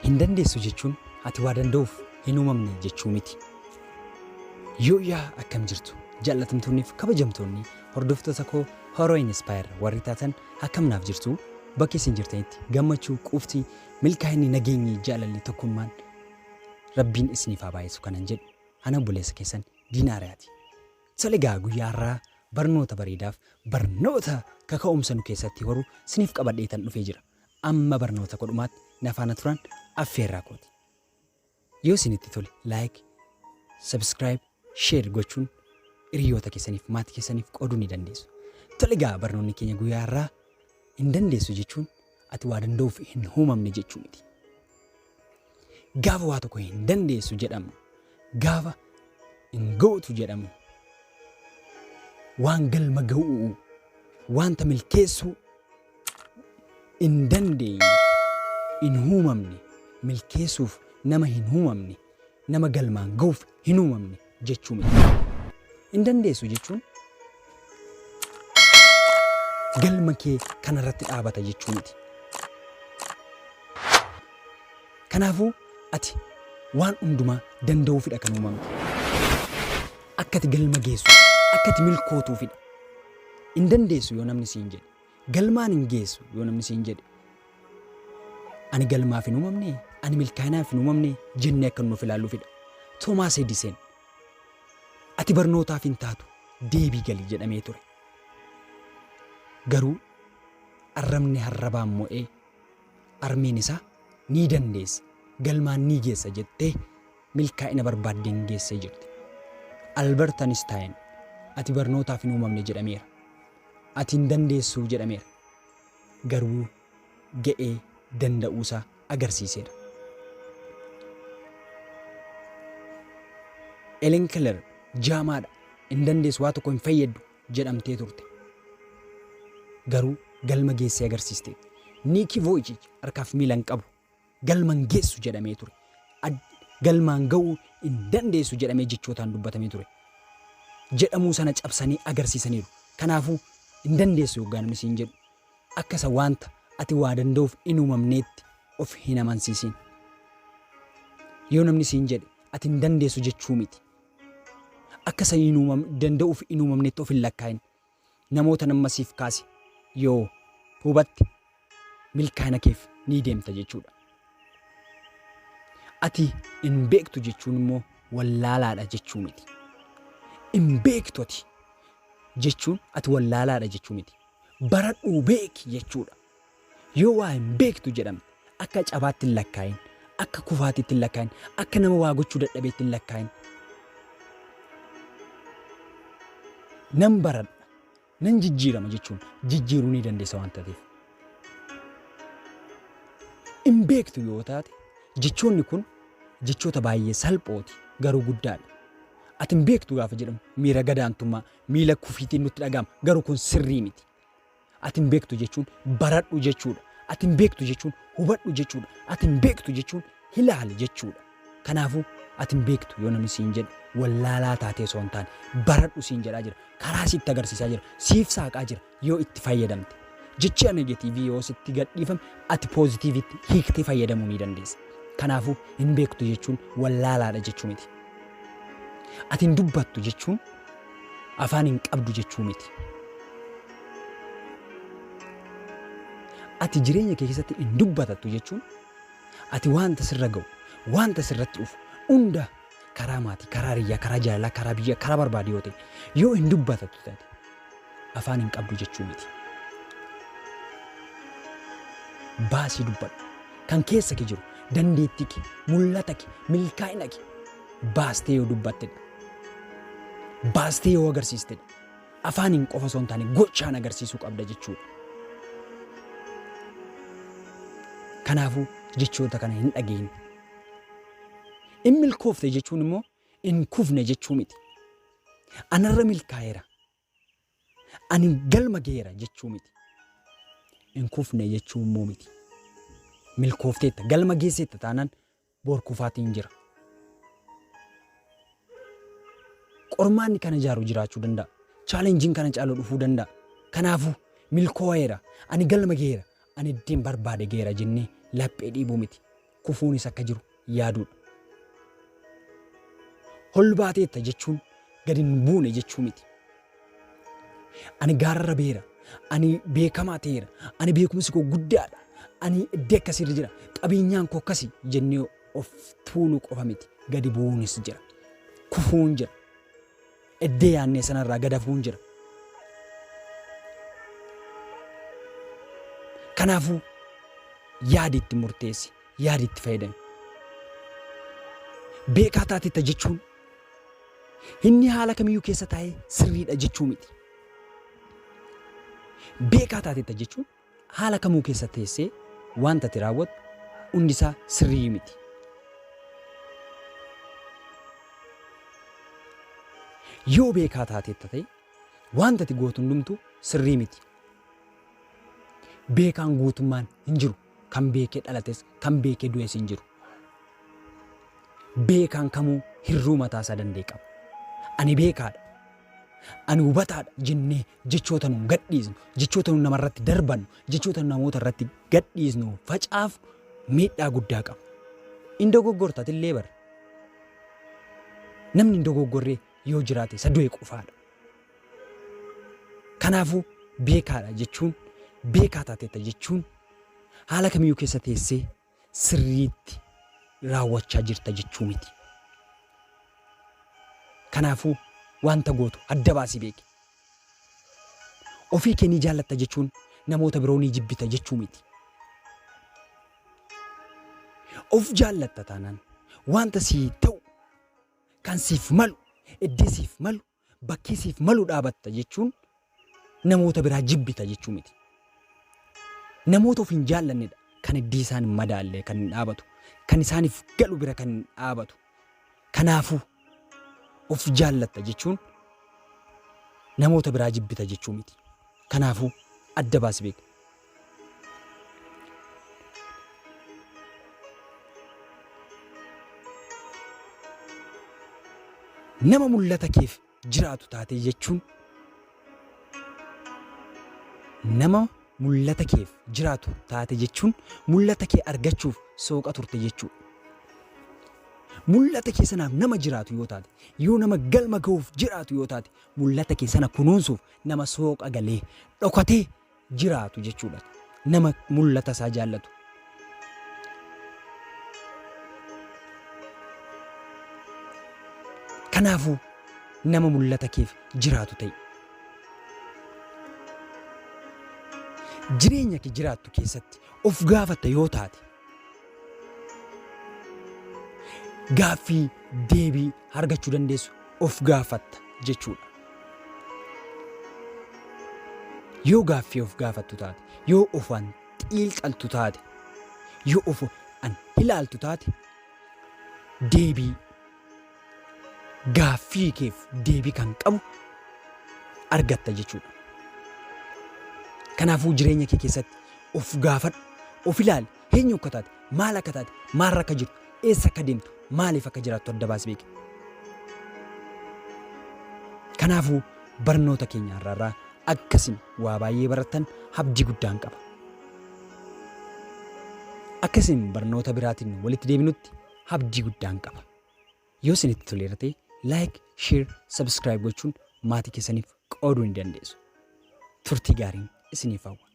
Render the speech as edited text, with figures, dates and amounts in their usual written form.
Hin dandeessu jechuun ati waa danda'uuf hin uumamne jechuu miti. Yoo yaa akkam jirtu jaallatamtoonniif kabajamtoonni hordoftoota koo Horoo Inspire warri taatan akkam naaf jirtu bakki isin jirtanitti gammachuu quuftii milkaa'inni nageenyi jaalalli tokkummaan Rabbiin isiniif haa baay'isu kanan jedhu ana buleessa keessan Diinaariyaati. Saligaa guyyaa har'aa barnoota bareedaaf barnoota kaka'umsa nu keessatti horu isiniif qabadheetan dhufee jira. Amma barnoota kodhumaatti nafaana turan affeerraa kooti. Yoo isinitti tole like, subscribe, share gochuun hiriyoota keessaniif maatii keessaniif qooduu ni dandeessu. Saligaa barnoonni keenya guyyaa har'aa hin dandeessu jechuun ati waa danda'uuf hin uumamne jechuu miti. Gaafa waa tokko hin dandeessu jedhamu, gaafa hin gootu jedhamu, waan galma ga'uu, wanta milkeessuu hin dandeenye, hin uumamne, milkeessuuf nama hin uumamne, nama galmaan ga'uuf hin uumamne jechuu miti. Hin dandeessu jechuun galma kee kanarratti dhaabata jechuu miti. Kanaafuu ati waan hundumaa danda'uufidha kan uumamte. Akkati galma geessu, akkati milkootuufidha. Hin dandeessu yoo namni siin jedhe, galmaan hin geessu yoo namni siin jedhe, ani galmaaf hin uumamne, ani milkaa'inaaf hin uumamne jennee akka nuuf ilaalluufidha. Toomaas Ediseen ati barnootaaf hin taatu deebii galii jedhamee ture. Garuu arrabni harrabaan mo'ee armeen isaa ni dandeessa, galmaan ni geessa jettee milkaa'ina barbaaddeen geessee jirti. Albert Einstein ati barnootaaf hin uumamne jedhameera. Ati hin dandeessu jedhameera. Garuu ga'ee danda'uusaa agarsiiseera. Ellen Keller jaamaadha, hin dandeessu, waa tokko hin fayyaddu jedhamtee turte. Garuu galma geessee agarsiiste. Niikii Vooyichiich harkaaf miila hin qabu, galmaan geessu jedhamee ture. Galmaan ga'uu hin dandeessu jedhamee jechootaan dubbatamee ture. Jedhamuu sana cabsanii agarsiisaniiru. Kanaafuu hin dandeessu yookaan namni siin jedhu akkasa wanta ati waa danda'uuf hin uumamneetti of hin amansiisin. Yoo namni siin jedhe ati hin dandeessu jechuu miti. Akkasa danda'uuf hin uumamneetti of hin lakkaa'in. Namoota nama siif kaase yoo hubatte milkaa'ina keef ni deemta jechuudha. Ati hin beektu jechuun immoo wallaalaadha jechuu miti. Hin beektu ati jechuun ati wallaalaadha jechuu miti. Baradhuu beeki jechuudha. Yoo waa hin beektu jedhamte akka cabaatti hin lakkaa'in, akka kufaatiitti hin lakkaa'in, akka nama waa gochuu dadhabeetti hin lakkaa'in. Nan baradha, nan jijjiirama jechuun jijjiiruu ni dandeessa waan ta'eef. Hin beektu yoo taate jechoonni kun jechoota baay'ee salphooti garuu guddaadha. Ati hin beektu gaafa jedhamu miira gadaantummaa, miila kufiitiin nutti dhaga'ama garuu kun sirrii miti. Ati hin beektu jechuun baradhu jechuudha. Ati hin beektu jechuun hubadhu jechuudha. Ati hin beektu jechuun ilaali jechuudha. Kanaafuu ati hin beektu yoo namni siin jedhe wallaalaa taatee osoo hin taane baradhu siin jedhaa jira. Karaa sitti agarsiisaa jira. Siif saaqaa jira yoo itti fayyadamte. Jecha negatiivii yoo sitti gadhiifame ati poozitiivitti hiiktee fayyadamuu ni dandeessa. Kanaafuu hin beektu jechuun wallaalaadha jechuu miti. Ati hin dubbattu jechuun afaan hin qabdu jechuu miti. Ati jireenya kee keessatti hin dubbatattu jechuun ati wanta sirra ga'u, wanta sirratti dhufu hunda karaa maatii, karaa hiriyaa, karaa jaalalaa, karaa biyya, karaa barbaade yoo ta'e yoo hin dubbatattu taate afaan hin qabdu jechuu miti. Baasii dubbadhu. Kan keessa kee jiru dandeettii kee, mul'ata kee, milkaa'ina kee baastee yoo dubbattedha. Baastee yoo agarsiistedha. Afaaniin qofa osoo hin taane gochaan agarsiisuu qabda jechuudha. Kanaafuu jechoota kana hin dhageenye. In milkoofte jechuun immoo in kufne jechuu miti. Anarra milkaa'eera. Ani galma geera jechuu miti. In kufne jechuun immoo miti. Milkoofteetta galma geesseetta taanaan boor kufaatiin jira. Qormaanni kana jaaru jiraachuu danda'a. Chaalenjiin kana caaluu dhufuu danda'a. Kanaafuu milkoo'eera. Ani galma geera. Ani ittiin barbaade geera jennee laphee dhiibuu miti. kufuunis akka jiru yaaduudha. Ol baateetta jechuun gadi hin buune jechuu miti. Ani gaararra beera, ani beekamaa ta'eera, ani beekumsi koo guddaadha, ani iddoo akkasirra jira, qabeenyaan koo akkasi jennee of tuuluu qofa miti. Gadi bu'uunis jira, kufuun jira, iddoo yaannee sanarraa gad hafuun jira. Kanaafuu yaadi itti murteessi, yaadi itti fayyadami. Beekaa taateetta jechuun inni haala kamiyyuu keessa taa'ee sirriidha jechuu miti. Beekaa taateetta jechuun haala kamuu keessa teessee wanta ati raawwattu hundisaa sirrii miti. Yoo beekaa taateetta ta'e wanta ati gootu hundumtuu sirrii miti. Beekaan guutummaan hin jiru. Kan beekee dhalates kan beekee du'es hin jiru. Beekaan kamuu hirruu mataa isaa danda'e qaba. Ani beekaadha, ani hubataadha jennee jechoota nu gadhiisnu, jechoota nu namarratti darbannu, jechoota nu namoota irratti gadhiisnu facaafu miidhaa guddaa qaba. Inni dogoggortaati illee bara. Namni dogoggorree yoo jiraate isa du'e qofaadha. Kanaafuu beekaadha jechuun, beekaa taateetta jechuun haala kamiyyuu keessa teessee sirriitti raawwachaa jirta jechuu miti. Kanaafuu wanta gootu adda baasii beeki. Ofii kee ni jaallatta jechuun namoota biroo ni jibbita jechuu miti. Of jaallatta taanaan wanta sii ta'u kan siif malu, iddoo siif malu, bakkee siif malu dhaabatta jechuun namoota biraa jibbita jechuu miti. Namoota of hin jaallannedha kan iddoo isaan hin madaalle kan hin dhaabatu, kan isaaniif galu bira kan hin dhaabatu. Kanaafuu of jaallatta jechuun namoota biraa jibbita jechuu miti. Kanaafuu adda baasi beeki. Nama mul'ata keef jiraatu taate jechuun nama mul'ata keef jiraatu taate jechuun mul'ata kee argachuuf sooqa turte jechuudha. Mul'ata kee sanaaf nama jiraatu yoo taate, yoo nama galma ga'uuf jiraatu yoo taate, mul'ata kee sana kunuunsuuf nama sooqa galee dhokatee jiraatu jechuudha. Nama mul'ata isaa jaallatu. Kanaafuu nama mul'ata keef jiraatu ta'e. Jireenya kee jiraattu keessatti of gaafatta yoo taate, gaaffii deebii argachuu dandeessu of gaafatta jechuudha. Yoo gaaffii of gaafattu taate, yoo ofaan xiilxaltu taate, yoo ofaan ilaaltu taate, deebii gaaffii keef deebii kan qabu argatta jechuudha. Kanaafuu jireenya kee keessatti of gaafadhu, of ilaali, eenyu akka taate, maal akka taate, maal akka jirtu, eessa akka deemtu, maaliif akka jiraattu adda baasi beeki. Kanaafuu barnoota keenya irraa akkasiin waa baay'ee barattan abdii guddaan qaba. Akkasiin barnoota biraatiin walitti deebinutti abdii guddaan qaba. Yoo isinitti toleera ta'e like, share, subscribe gochuun maatii keessaniif qooduu ni dandeessu. Turtii gaariin isiniif hawwa.